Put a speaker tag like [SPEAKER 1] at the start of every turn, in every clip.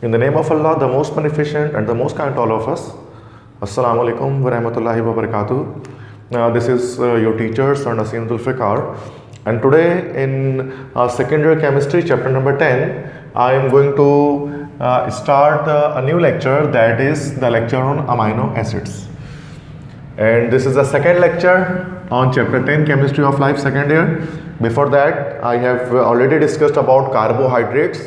[SPEAKER 1] In the name of Allah, the most beneficent and the most kind to all of us. Assalamu alaikum wa rahmatullahi wa barakatuh. This is your teacher, Sir Naseem Zulfikar. And today in second year chemistry, chapter number 10, I am going to start a new lecture, that is the lecture on amino acids. And this is the second lecture on chapter 10, chemistry of life, second year. Before that, I have already discussed about carbohydrates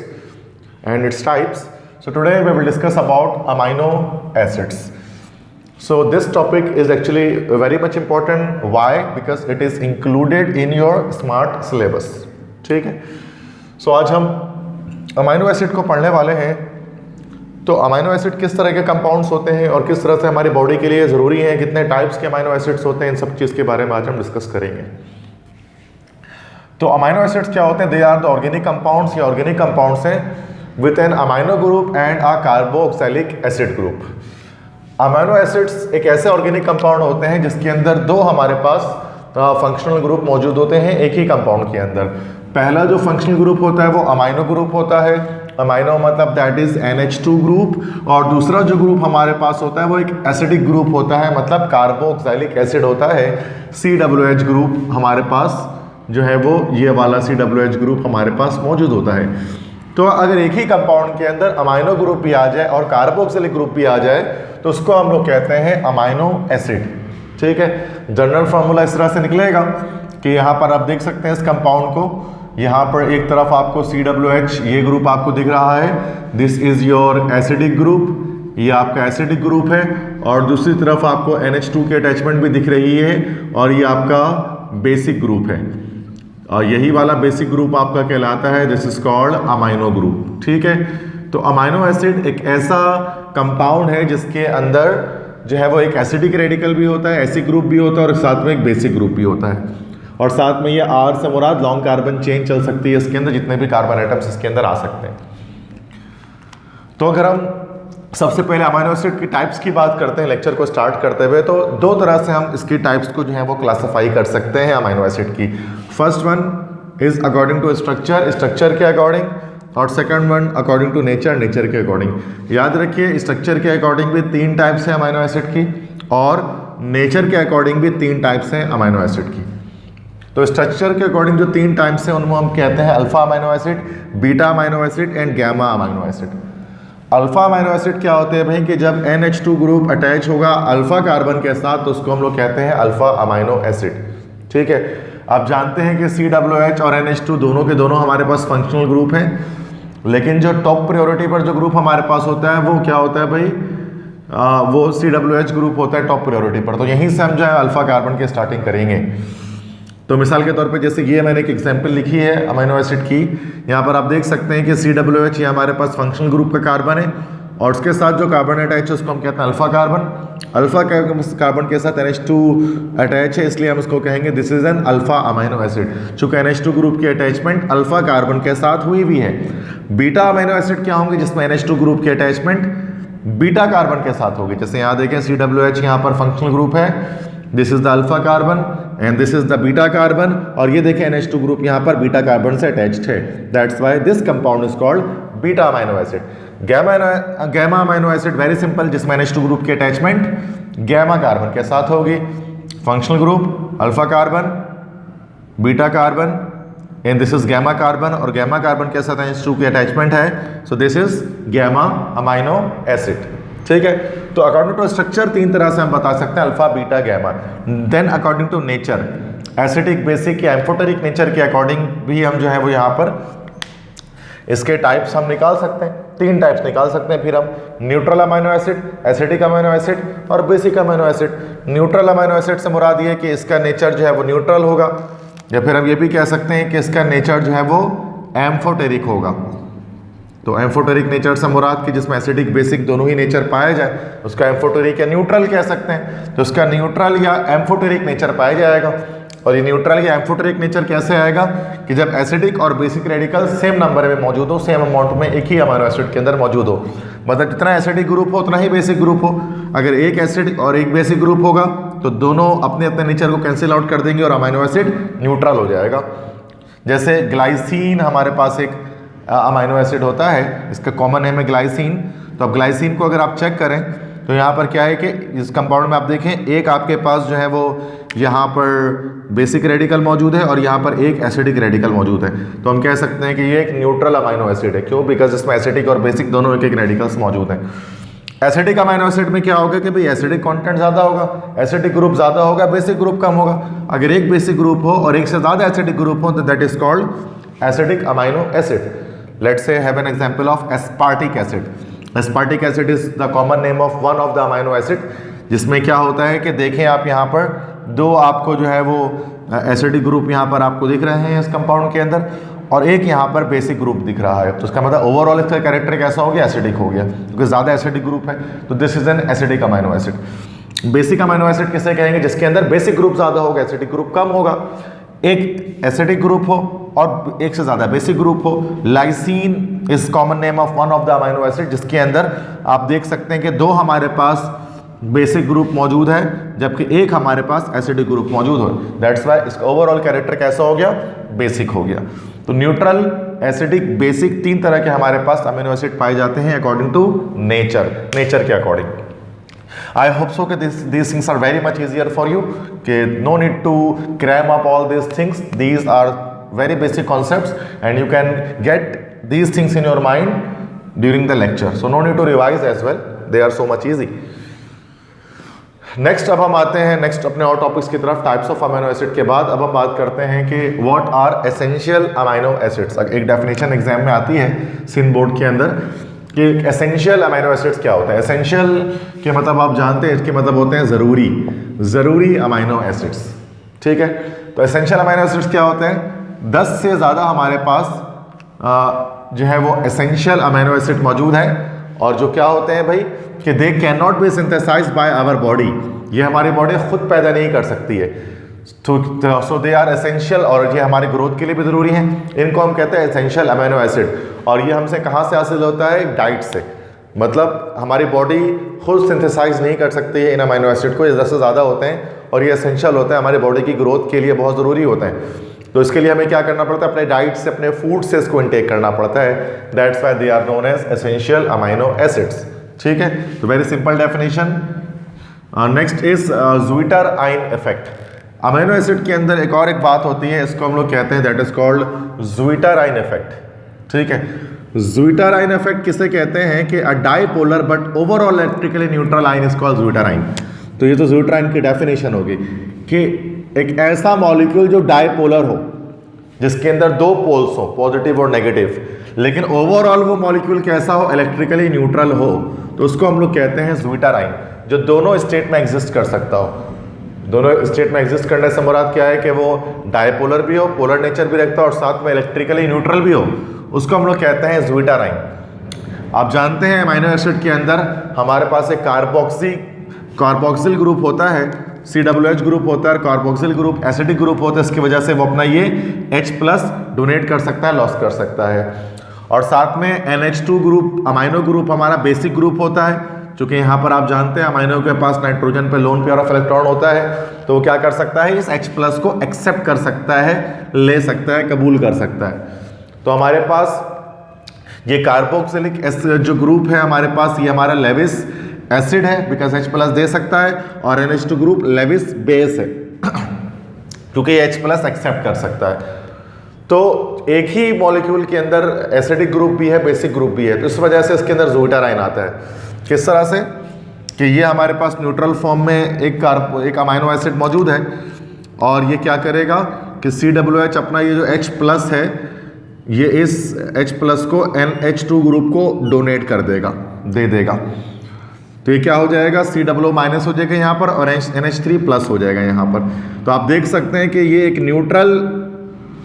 [SPEAKER 1] and its types. So today we will discuss about amino acids. So this topic is actually very much important. Why? Because it is included in your smart syllabus. ठीक है. So आज हम amino acid को पढ़ने वाले हैं. तो amino acid किस तरह के कंपाउंड्स होते हैं और किस तरह से हमारी बॉडी के लिए ज़रूरी है, कितने टाइप्स के अमीनो एसिड्स होते हैं, इन सब चीज़ के बारे में आज हम डिस्कस करेंगे. तो अमीनो एसिड्स क्या होते हैं? They are the organic compounds. ये ऑर्गेनिक कंपाउंड्स हैं with an amino group and a carboxylic acid group. Amino acids एक ऐसे ऑर्गेनिक कंपाउंड होते हैं जिसके अंदर दो हमारे पास फंक्शनल ग्रुप मौजूद होते हैं एक ही कंपाउंड के अंदर. पहला जो फंक्शनल ग्रुप होता है वो अमीनो ग्रुप होता है. अमीनो मतलब दैट इज NH2 ग्रुप. और दूसरा जो ग्रुप हमारे पास होता है वो एक एसिडिक ग्रुप होता है, मतलब कार्बोक्सिलिक एसिड होता है. COOH ग्रुप हमारे पास जो है वो ये वाला COOH ग्रुप हमारे पास मौजूद होता है. तो अगर एक ही कंपाउंड के अंदर अमीनो ग्रुप भी आ जाए और कार्बोक्सिलिक ग्रुप भी आ जाए तो उसको हम लोग कहते हैं अमीनो एसिड. ठीक है. जनरल फार्मूला इस तरह से निकलेगा कि यहाँ पर आप देख सकते हैं इस कंपाउंड को. यहाँ पर एक तरफ आपको COOH ये ग्रुप आपको दिख रहा है, this is your acidic group, ये आपका एसिडिक ग्रुप है. और दूसरी तरफ आपको NH2 की अटैचमेंट भी दिख रही है और ये आपका बेसिक ग्रुप है. और यही वाला बेसिक ग्रुप आपका कहलाता है, this is called amino group. ठीक है. तो अमीनो एसिड एक ऐसा कंपाउंड है जिसके अंदर जो है वो एक एसिडिक रेडिकल भी होता है, एसिड ग्रुप भी होता है और साथ में एक बेसिक ग्रुप भी होता है. और साथ में ये R से मुराद लॉन्ग कार्बन चेन चल सकती है इसके अंदर, जितने भी कार्बन एटम्स इसके अंदर आ सकते हैं. तो अगर हम सबसे पहले अमीनो एसिड की टाइप्स की बात करते हैं लेक्चर को स्टार्ट करते हुए, तो दो तरह से हम इसकी टाइप्स को जो है वो क्लासिफाई कर सकते हैं अमीनो एसिड की. First one is according to structure, structure के अकॉर्डिंग. और second one according to nature, nature के अकॉर्डिंग. याद रखिए स्ट्रक्चर के अकॉर्डिंग भी तीन टाइप्स हैं अमीनो एसिड की और नेचर के अकॉर्डिंग भी तीन टाइप्स हैं अमीनो एसिड की. तो स्ट्रक्चर के अकॉर्डिंग जो तीन टाइप्स हैं उनमें हम कहते हैं alpha amino acid, beta amino acid and gamma amino acid. Alpha amino acid क्या होते हैं भाई कि जब NH2 ग्रुप अटैच होगा अल्फा कार्बन के साथ तो उसको हम लोग कहते हैं अल्फा अमीनो एसिड. ठीक है. आप जानते हैं कि COOH और NH2 दोनों के दोनों हमारे पास फंक्शनल ग्रुप हैं, लेकिन जो टॉप प्रायोरिटी पर जो ग्रुप हमारे पास होता है वो क्या होता है भाई, वो COOH ग्रुप होता है टॉप प्रायोरिटी पर. तो यहीं से हम जो है अल्फा कार्बन की स्टार्टिंग करेंगे. तो मिसाल के तौर पे जैसे ये मैंने एक एग्जांपल लिखी है अमीनो एसिड की. यहाँ पर आप देख सकते हैं कि COOH ये हमारे पास फंक्शनल ग्रुप का कार्बन है और उसके साथ जो कार्बन अटैच है उसको हम कहते हैं अल्फा कार्बन. अल्फा कार्बन के साथ NH2 अटैच है इसलिए हम उसको कहेंगे this is an alpha amino acid. चूंकि NH2 ग्रुप की अटैचमेंट अल्फा कार्बन के साथ हुई भी है. बीटा अमीनो एसिड क्या होंगे जिसमें NH2 ग्रुप की अटैचमेंट बीटा कार्बन के साथ होगी. जैसे यहाँ देखें COOH यहाँ पर फंक्शनल ग्रुप है, this is the alpha carbon and this is the beta carbon. और ये देखें NH2 ग्रुप यहाँ पर बीटा कार्बन से अटैच्ड है. That's why this compound is called beta amino acid. Gamma amino acid very simple, जिसमें NH2 group की attachment gamma carbon के साथ होगी. Functional group alpha carbon, beta carbon and this is gamma carbon. और gamma carbon के साथ NH2 की attachment है, so this is gamma amino acid. ठीक है. तो अकॉर्डिंग टू स्ट्रक्चर तीन तरह से हम बता सकते हैं alpha beta gamma. Then according to nature, acidic basic या एम्फोटेरिक नेचर के अकॉर्डिंग भी हम जो है वो यहाँ पर इसके टाइप्स हम निकाल सकते हैं. तीन टाइप्स निकाल सकते हैं. फिर हम neutral amino acid, acidic amino acid और basic amino acid. Neutral amino acid से मुराद ये कि इसका नेचर जो है वो न्यूट्रल होगा, या फिर हम ये भी कह सकते हैं कि इसका नेचर जो है वो एम्फोटेरिक होगा. तो एम्फोटेरिक नेचर से मुराद कि जिसमें एसिडिक बेसिक दोनों ही नेचर पाए जाए उसका एम्फोटेरिक या न्यूट्रल कह सकते हैं. तो उसका न्यूट्रल या एम्फोटेरिक नेचर पाया जाएगा. और ये न्यूट्रल या एम्फोटेरिक नेचर कैसे आएगा कि जब एसिडिक और बेसिक रेडिकल सेम नंबर में मौजूद हो, सेम अमाउंट में एक ही अमीनो एसिड के अंदर मौजूद हो. मतलब जितना एसिडिक ग्रुप हो उतना ही बेसिक ग्रुप हो. अगर एक एसिड और एक बेसिक ग्रुप होगा तो दोनों अपने अपने नेचर को कैंसिल आउट कर देंगे और अमीनो एसिड न्यूट्रल हो जाएगा. जैसे ग्लाइसिन हमारे पास एक अमाइनो एसिड होता है, इसका कॉमन नेम है ग्लाइसिन। तो अब ग्लाइसिन को अगर आप चेक करें तो यहाँ पर क्या है कि इस कंपाउंड में आप देखें एक आपके पास जो है वो यहाँ पर बेसिक रेडिकल मौजूद है और यहाँ पर एक एसिडिक रेडिकल मौजूद है। तो हम कह सकते हैं कि ये एक न्यूट्रल अमाइनो एसिड है। क्यों? बिकॉज इसमें एसिडिक और बेसिक दोनों एक एक रेडिकल्स मौजूद हैं। एसिडिक अमाइनो एसिड में क्या होगा कि भाई एसिडिक कंटेंट ज़्यादा होगा, एसिडिक ग्रुप ज़्यादा होगा, बेसिक ग्रुप कम होगा। अगर एक बेसिक ग्रुप हो और एक से ज़्यादा एसिडिक ग्रुप हो तो that is called acidic amino acid. Let's say have an example of aspartic acid. Aspartic acid is the common name of one of the amino acid, जिसमें क्या होता है कि देखें आप यहाँ पर दो आपको जो है वो एसिडिक ग्रुप यहाँ पर आपको दिख रहे हैं इस कंपाउंड के अंदर और एक यहाँ पर बेसिक ग्रुप दिख रहा है। तो उसका मतलब ओवरऑल इसका कैरेक्टर कैसा हो गया? एसिडिक हो गया, क्योंकि ज़्यादा एसिडिक ग्रुप है। तो this is an acidic amino acid. Basic amino acid किसे कहेंगे? जिसके अंदर बेसिक ग्रुप ज़्यादा होगा, एसिडिक ग्रुप कम होगा। एक एसिडिक ग्रुप हो और एक से ज़्यादा बेसिक ग्रुप हो। Lysine is common name of one of the amino acid, जिसके अंदर आप देख सकते हैं कि दो हमारे पास बेसिक ग्रुप मौजूद है जबकि एक हमारे पास एसिडिक ग्रुप मौजूद हो। दैट्स वाई इसका ओवरऑल कैरेक्टर कैसा हो गया? बेसिक हो गया। तो न्यूट्रल, एसिडिक, बेसिक तीन तरह के हमारे पास अमीनो एसिड पाए जाते हैं अकॉर्डिंग टू नेचर के according. I hope so that these things are very much easier for you. Okay, no need to cram up all these things. These are very basic concepts and you can get these things in your mind during the lecture. So no need to revise as well. They are so much easy. Next अब हम आते हैं next अपने और topics की तरफ। Types of amino acid के बाद अब हम बात करते हैं कि what are essential amino acids. एक डेफिनेशन एग्जाम में आती है सिन बोर्ड के अंदर कि एसेंशियल अमीनो एसिड्स क्या होता है। एसेंशियल के मतलब आप जानते हैं, इसके मतलब होते हैं ज़रूरी अमीनो एसिड्स। ठीक है, तो एसेंशियल अमीनो एसिड्स क्या होते हैं? 10 से ज़्यादा हमारे पास जो है वो एसेंशियल अमीनो एसिड मौजूद है और जो क्या होते हैं भाई कि they can not be synthesized by our body, ये हमारी बॉडी खुद पैदा नहीं कर सकती है। सो दे आर एसेंशियल और ये हमारी ग्रोथ के लिए भी ज़रूरी हैं। इनको हम कहते हैं एसेंशियल अमीनो एसिड। और ये हमसे कहाँ से हासिल होता है? डाइट से। मतलब हमारी बॉडी खुद सिंथेसाइज नहीं कर सकती है इन अमीनो एसिड को, ये 10 से ज़्यादा होते हैं और ये एसेंशियल होता है, हमारी बॉडी की ग्रोथ के लिए बहुत ज़रूरी होते हैं। तो इसके लिए हमें क्या करना पड़ता है? अपने डाइट से, अपने फूड से इसको इनटेक करना पड़ता है। That's why they are known as essential amino acids. ठीक है, तो very simple definition. Next is zwitter ion effect. Amino acid के अंदर एक और एक बात होती है, इसको हम लोग कहते हैं that is called zwitter ion effect. ठीक है, ज़्विटर आइन इफेक्ट किसे कहते हैं कि a dipolar but overall electrically neutral ion is called zwitter ion. तो ये तो ज़्विटर आइन की डेफिनेशन होगी कि एक ऐसा मॉलिक्यूल जो डाइपोलर हो, जिसके अंदर दो पोल्स हो, पॉजिटिव और नेगेटिव, लेकिन ओवरऑल वो मॉलिक्यूल कैसा हो? इलेक्ट्रिकली न्यूट्रल हो, तो उसको हम लोग कहते हैं ज़्विटर आइन, जो दोनों स्टेट में एग्जिस्ट कर सकता हो। दोनों स्टेट में एग्जिस्ट करने से मुराद क्या है कि वो डाइपोलर भी हो, पोलर नेचर भी रखता हो और साथ में इलेक्ट्रिकली न्यूट्रल भी हो, उसको हम लोग कहते हैं ज़्विटर आइन। आप जानते हैं अमीनो एसिड के अंदर हमारे पास एक कार्बोक्सिल ग्रुप होता है, COOH ग्रुप होता है, कार्बोक्सिल ग्रुप एसिडिक ग्रुप होता है, इसकी वजह से वो अपना ये H+ डोनेट कर सकता है, लॉस कर सकता है। और साथ में NH2 ग्रुप अमाइनो ग्रुप हमारा बेसिक ग्रुप होता है, चूँकि यहाँ पर आप जानते हैं अमाइनो के पास नाइट्रोजन पे लोन पेयर ऑफ इलेक्ट्रॉन होता है, तो वो क्या कर सकता है? इस H+ को एक्सेप्ट कर सकता है, ले सकता है, कबूल कर सकता है। तो हमारे पास ये कार्बोक्सिलिक जो ग्रुप है हमारे पास, ये हमारा लेविस एसिड है बिकॉज H+ दे सकता है, और NH2 ग्रुप लेविस बेस है क्योंकि H+ एक्सेप्ट कर सकता है। तो एक ही मॉलिक्यूल के अंदर एसिडिक ग्रुप भी है, बेसिक ग्रुप भी है, तो इस वजह से इसके अंदर ज़्विटर आइन आता है। किस तरह से कि ये हमारे पास न्यूट्रल फॉर्म में एक अमाइनो एसिड मौजूद है और ये क्या करेगा कि COOH अपना ये जो H+ है, ये इस H+ को NH2 ग्रुप को डोनेट कर देगा, दे देगा। तो ये क्या हो जाएगा? COO- हो जाएगा यहाँ पर और NH3+ हो जाएगा यहाँ पर। तो आप देख सकते हैं कि ये एक न्यूट्रल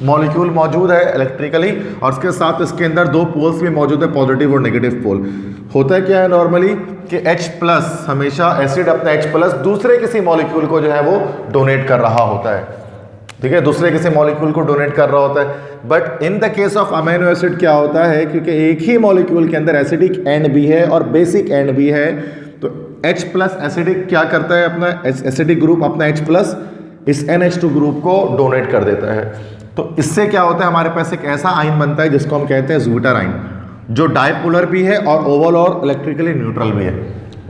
[SPEAKER 1] मॉलिक्यूल मौजूद है इलेक्ट्रिकली और उसके साथ इसके अंदर दो पोल्स भी मौजूद है, पॉजिटिव और नेगेटिव पोल। होता है क्या है नॉर्मली कि H+ हमेशा एसिड अपना H+ दूसरे किसी मॉलिक्यूल को जो है वो डोनेट कर रहा होता है। ठीक है, दूसरे किसी मॉलिक्यूल को डोनेट कर रहा होता है। But in the case of amino acid क्या होता है, क्योंकि एक ही मॉलिक्यूल के अंदर एसिडिक एंड भी है और बेसिक एंड भी है, तो H+ एसिडिक क्या करता है? अपना एसिडिक ग्रुप अपना H+ इस NH2 ग्रुप को डोनेट कर देता है। तो इससे क्या होता है, हमारे पास एक ऐसा आयन बनता है जिसको हम कहते हैं ज़्विटर आयन, जो डायपोलर भी है और ओवल और इलेक्ट्रिकली न्यूट्रल भी है।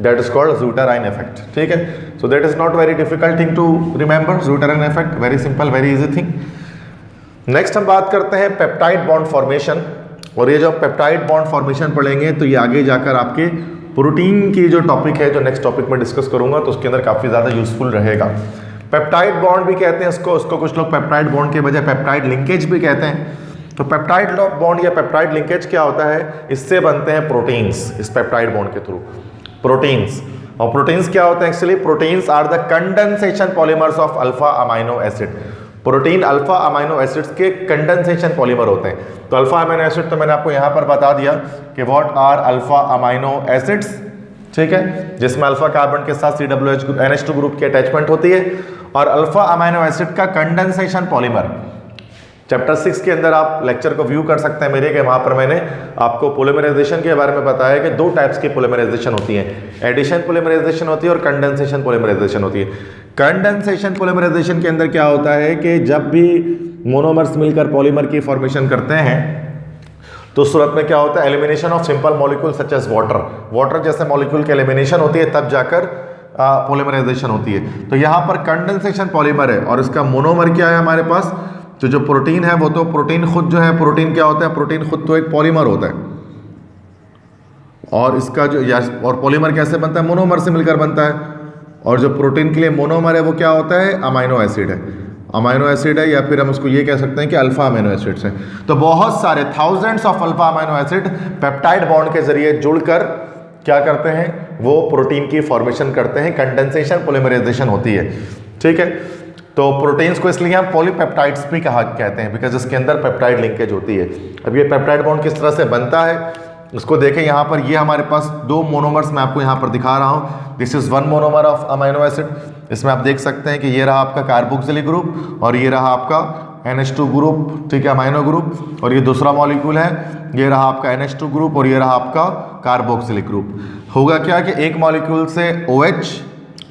[SPEAKER 1] That is called zwitter ion effect. ठीक है, so that is not very difficult thing to remember, zwitter ion effect, very simple, very easy thing. Next हम बात करते हैं पेप्टाइड बॉन्ड फॉर्मेशन, और ये जो पेप्टाइड बॉन्ड फॉर्मेशन पढ़ेंगे तो ये आगे जाकर आपके प्रोटीन की जो टॉपिक है, जो नेक्स्ट टॉपिक में डिस्कस करूंगा, तो उसके अंदर काफ़ी ज़्यादा यूजफुल रहेगा। पेप्टाइड बॉन्ड भी कहते हैं उसको कुछ लोग पेप्टाइड बॉन्ड के बजाय पेप्टाइड लिंकेज भी कहते हैं। तो पेप्टाइड बॉन्ड या पेप्टाइड लिंकेज क्या होता है, इससे बनते हैं प्रोटीन्स, इस पेप्टाइड बॉन्ड के थ्रू प्रोटीन्स। और प्रोटीन्स क्या होते हैं actually, proteins are the condensation polymers of alpha amino acid. Protein alpha amino acids के कंडेंसेशन पॉलीमर होते हैं। तो अल्फा अमाइनो एसिड तो मैंने आपको यहाँ पर बता दिया कि what are alpha amino acids, ठीक है, जिसमें अल्फा कार्बन के साथ COOH NH2 ग्रुप की अटैचमेंट होती है। और अल्फा अमाइनो एसिड का कंडेंसेशन पॉलीमर चैप्टर 6 के अंदर आप लेक्चर को व्यू कर सकते हैं मेरे, कि वहाँ पर मैंने आपको पोलीमराइजेशन के बारे में बताया कि 2 टाइप्स की पोलीमराइजेशन होती है, एडिशन पोलीमराइजेशन होती है और कंडेंसेशन पोलीमराइजेशन होती है। कंडेंसेशन पोलीमराइजेशन के अंदर क्या होता है कि जब भी मोनोमर्स मिलकर पॉलीमर की फॉर्मेशन करते हैं तो उस सूरत में क्या होता है, elimination of simple molecule such as water जैसे मॉलिक्यूल की एलिमिनेशन होती है, तब जाकर पोलीमराइजेशन होती है। तो यहाँ पर कंडेंसेशन पॉलीमर है और इसका मोनोमर क्या है हमारे पास, तो जो प्रोटीन है वो तो प्रोटीन खुद जो है, प्रोटीन क्या होता है, प्रोटीन खुद तो एक पॉलीमर होता है, और इसका जो और पॉलीमर कैसे बनता है, मोनोमर से मिलकर बनता है। और जो प्रोटीन के लिए मोनोमर है वो क्या होता है, अमाइनो एसिड है, अमाइनो एसिड है, या फिर हम उसको ये कह सकते हैं कि अल्फा अमाइनो एसिड्स हैं। तो बहुत सारे thousands of alpha amino acid peptide bond के जरिए जुड़कर क्या करते हैं, वो प्रोटीन की फॉर्मेशन करते हैं, कंडेंसेशन पोलीमराइजेशन होती है। ठीक है, तो प्रोटीन्स को इसलिए हम पॉलीपेप्टाइड्स भी कहते हैं, बिकॉज इसके अंदर पेप्टाइड लिंकेज होती है। अब ये पेप्टाइड बॉन्ड किस तरह से बनता है उसको देखें। यहाँ पर ये हमारे पास 2 मोनोमर्स मैं आपको यहाँ पर दिखा रहा हूँ। This is 1 monomer of amino acid. इसमें आप देख सकते हैं कि ये रहा आपका कार्बोक्सिलिक ग्रुप और ये रहा आपका NH2 ग्रुप, ठीक है, अमाइनो ग्रुप, और ये दूसरा मॉलिक्यूल है, ये रहा आपका NH2 ग्रुप और ये रहा आपका कार्बोक्सिलिक ग्रुप। होगा क्या कि एक मॉलिक्यूल से OH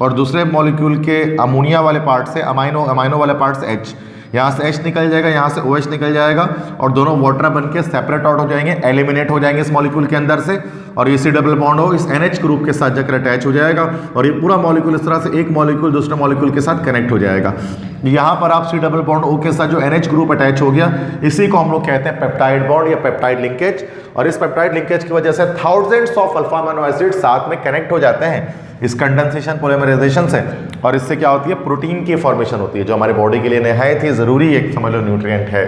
[SPEAKER 1] और दूसरे मॉलिक्यूल के अमोनिया वाले पार्ट से अमाइनो वाले पार्ट से H, यहाँ से H निकल जाएगा, यहाँ से OH निकल जाएगा और दोनों वाटर बन के सेपरेट आउट हो जाएंगे, एलिमिनेट हो जाएंगे इस मॉलिक्यूल के अंदर से, और ये C डबल बॉन्ड हो इस NH ग्रुप के साथ जाकर अटैच हो जाएगा और ये पूरा मॉलिक्यूल इस तरह से एक मॉलिक्यूल दूसरे मॉलिक्यूल के साथ कनेक्ट हो जाएगा। यहाँ पर आप C डबल बॉन्ड O के साथ जो NH ग्रुप अटैच हो गया, इसी को हम लोग कहते हैं पेप्टाइड बॉन्ड या पेप्टाइड लिंकेज। और इस पेप्टाइड लिंकेज की वजह से thousands of alpha amino acid साथ में कनेक्ट हो जाते हैं इस कंडेंसेशन पोलीमराइजेशन से, और इससे क्या होती है, प्रोटीन की फॉर्मेशन होती है, जो हमारी बॉडी के लिए निहायत ही ज़रूरी एक समझ लो न्यूट्रिएंट है।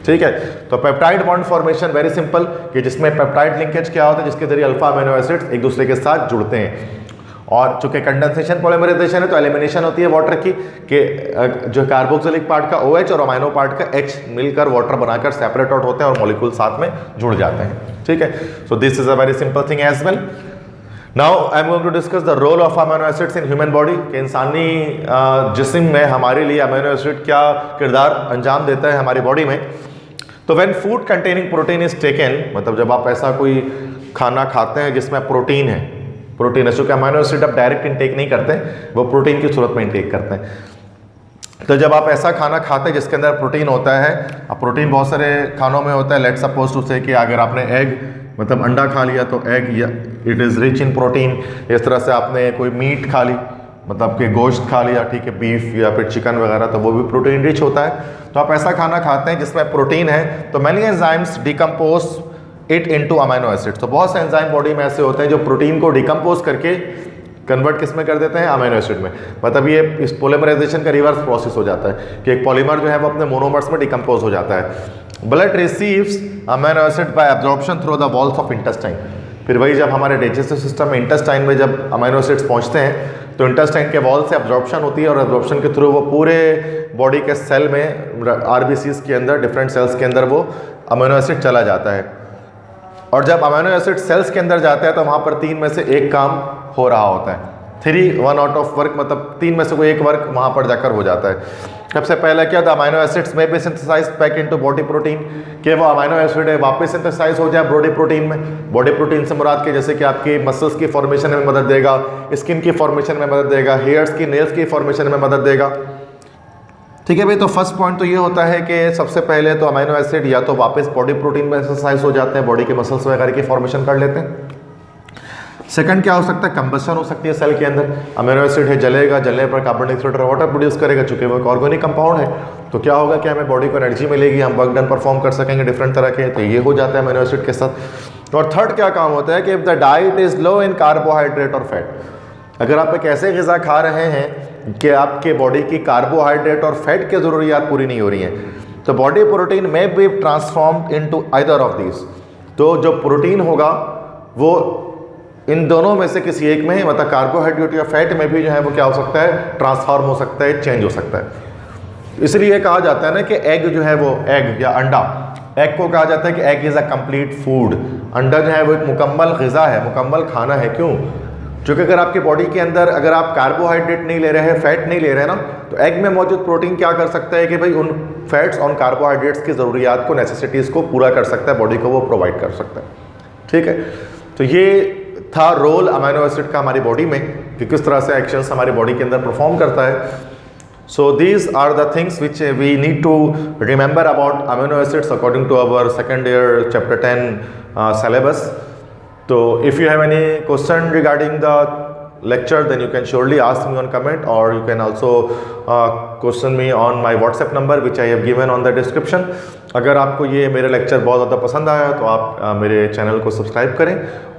[SPEAKER 1] ठीक है, तो peptide bond formation very simple, कि जिसमें पेप्टाइड लिंकेज क्या होता है, जिसके जरिए अल्फा अमीनो एसिड्स एक दूसरे के साथ जुड़ते हैं। और चूंकि कंडेंसेशन पोलीमराइजेशन है तो एलिमिनेशन होती है वाटर की, कि जो कार्बोक्सिलिक पार्ट का OH और अमाइनो पार्ट का H मिलकर वाटर बनाकर सेपरेट आउट होते हैं और मॉलिक्यूल साथ में जुड़ जाते हैं। ठीक है, so this is a very simple thing as well. Now I am going to discuss the role of amino acids in human body, कि इंसानी जिस्म में हमारे लिए अमीनो एसिड क्या किरदार अंजाम देता है हमारी बॉडी में। तो when food containing protein is taken, मतलब जब आप ऐसा कोई खाना खाते हैं जिसमें प्रोटीन है, चूंकि अमीनो एसिड आप डायरेक्ट इंटेक नहीं करते, वो प्रोटीन की सूरत में इंटेक करते हैं। तो जब आप ऐसा खाना खाते हैं जिसके अंदर प्रोटीन होता है, अब प्रोटीन बहुत सारे खानों में होता है, लेट्स सपोज टू से कि अगर आपने एग मतलब अंडा खा लिया तो egg it is rich in protein. इस तरह से आपने कोई मीट खा ली, मतलब कि गोश्त खा लिया, ठीक है, बीफ या फिर चिकन वगैरह, तो वो भी प्रोटीन रिच होता है। तो आप ऐसा खाना खाते हैं जिसमें प्रोटीन है, तो many enzymes decompose it into amino acids. तो बहुत से एंजाइम बॉडी में ऐसे होते हैं जो प्रोटीन को डिकम्पोज करके कन्वर्ट किस में कर देते हैं, अमीनो एसिड में। मतलब ये इस पोलीमराइजेशन का रिवर्स प्रोसेस हो जाता है कि एक पॉलीमर जो है वो अपने मोनोमर्स में डिकम्पोज हो जाता है। Blood receives amino acid by absorption through the walls of intestine. फिर वही जब हमारे डाइजेस्टिव सिस्टम में इंटेस्टाइन में जब अमीनो एसिड्स पहुंचते हैं तो इंटेस्टाइन के वॉल से एब्जॉर्प्शन होती है और एब्जॉर्प्शन के थ्रू वो पूरे बॉडी के सेल में RBCs के अंदर, डिफरेंट सेल्स के अंदर वो अमीनो एसिड चला जाता है। और जब अमीनो एसिड सेल्स के अंदर जाता है तो वहाँ पर 3 में से एक काम हो रहा होता है, 1 आउट ऑफ वर्क, मतलब 3 में से कोई एक वर्क वहाँ पर जाकर हो जाता है। सबसे पहला क्या था, अमीनो एसिड्स में भी synthesize back into body protein, कि वो अमीनो एसिड है वापस सिंथेसाइज हो जाए बॉडी प्रोटीन में। बॉडी प्रोटीन से मुराद के जैसे कि आपकी मसल्स की फॉर्मेशन में मदद देगा, स्किन की फॉर्मेशन में मदद देगा, हेयर्स की, नेल्स की फॉर्मेशन में मदद देगा। ठीक है भाई। तो फर्स्ट पॉइंट तो ये होता है कि सबसे पहले तो अमीनो एसिड या तो वापस बॉडी प्रोटीन में एक्सरसाइज हो जाते हैं, बॉडी के मसल्स वगैरह की फॉर्मेशन कर लेते हैं। सेकंड क्या हो सकता है, कंबशन हो सकती है सेल के अंदर। अमीनो एसिड है, जलेगा, जलने पर कार्बन डाइऑक्साइड और वाटर प्रोड्यूस करेगा, चूंकि वो एक ऑर्गेनिक कंपाउंड है। तो क्या होगा कि हमें बॉडी को एनर्जी मिलेगी, हम वर्क डन परफॉर्म कर सकेंगे डिफरेंट तरह के। तो ये हो जाता है अमीनो एसिड के साथ। और थर्ड क्या काम होता है कि if the diet is low in carbohydrate और फैट, अगर आप एक ऐसे ग़िज़ा खा रहे हैं कि आपके बॉडी की कार्बोहाइड्रेट और फैट की ज़रूरियात पूरी नहीं हो रही हैं, तो बॉडी प्रोटीन में be transformed into either of these. तो जो प्रोटीन होगा वो इन दोनों में से किसी एक में, मतलब कार्बोहाइड्रेट या फैट में भी जो है वो क्या हो सकता है, ट्रांसफॉर्म हो सकता है, चेंज हो सकता है। इसलिए कहा जाता है ना कि एग जो है वो, एग या अंडा, एग को कहा जाता है कि egg is a complete food. अंडा जो है वो एक मुकम्मल ग़िज़ा है, मुकम्मल खाना है। क्यों? क्योंकि अगर आपकी बॉडी के अंदर अगर आप कार्बोहाइड्रेट नहीं ले रहे हैं, फैट नहीं ले रहे हैं ना, तो एग में मौजूद प्रोटीन क्या कर सकता है कि भाई उन फैट्स और कार्बोहाइड्रेट्स की ज़रूरियात को, नेसेसिटीज़ को पूरा कर सकता है, बॉडी को वो प्रोवाइड कर सकता है। ठीक है, तो ये था रोल अमीनो एसिड का हमारी बॉडी में, कि किस तरह से एक्शंस हमारी बॉडी के अंदर परफॉर्म करता है। So these are the things which we need to remember about amino acids according to our second year chapter 10 syllabus. So if you have any question regarding the lecture, then you can surely ask me on comment, or you can also question me on my WhatsApp number which I have given on the description. अगर आपको ये मेरे lecture बहुत ज़्यादा पसंद आया तो आप मेरे चैनल को सब्सक्राइब करें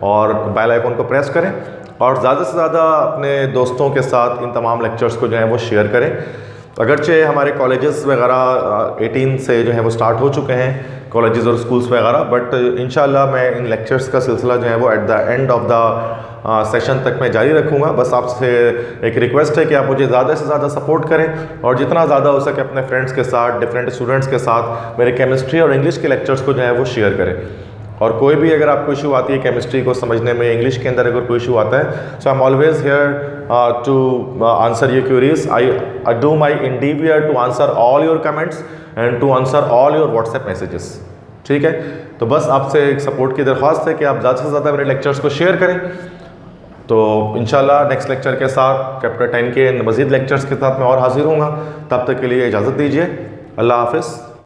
[SPEAKER 1] और बेल आइकन को प्रेस करें, और ज़्यादा से ज़्यादा अपने दोस्तों के साथ इन तमाम लेक्चर्स को जो है वो शेयर करें। अगरचे हमारे कॉलेजेस वगैरह 18 से जो है वो स्टार्ट हो चुके हैं, कॉलेजेस और स्कूल्स वगैरह, बट इंशाल्लाह मैं इन लेक्चर्स का सिलसिला जो है वो at the end of the session तक मैं जारी रखूँगा। बस आपसे एक रिक्वेस्ट है कि आप मुझे ज़्यादा से ज़्यादा सपोर्ट करें, और जितना ज़्यादा हो सके अपने फ्रेंड्स के साथ, डिफरेंट स्टूडेंट्स के साथ मेरे केमिस्ट्री और इंग्लिश के लेक्चर्स को जो है वो शेयर करें। और कोई भी अगर आपको इशू आती है केमिस्ट्री को समझने में, इंग्लिश के अंदर अगर कोई इशू आता है, so I am always here to answer your queries. I do my endeavor to answer all your comments and to answer all your WhatsApp messages. ठीक है, तो बस आपसे एक सपोर्ट की दरख्वास्त है कि आप ज़्यादा से ज़्यादा मेरे लेक्चर्स को शेयर करें। तो इंशाल्लाह नेक्स्ट लेक्चर के साथ, चैप्टर 10 के मज़ीद लेक्चर्स के साथ मैं और हाजिर हूँगा। तब तक के लिए इजाज़त दीजिए। अल्लाह हाफ़िज़।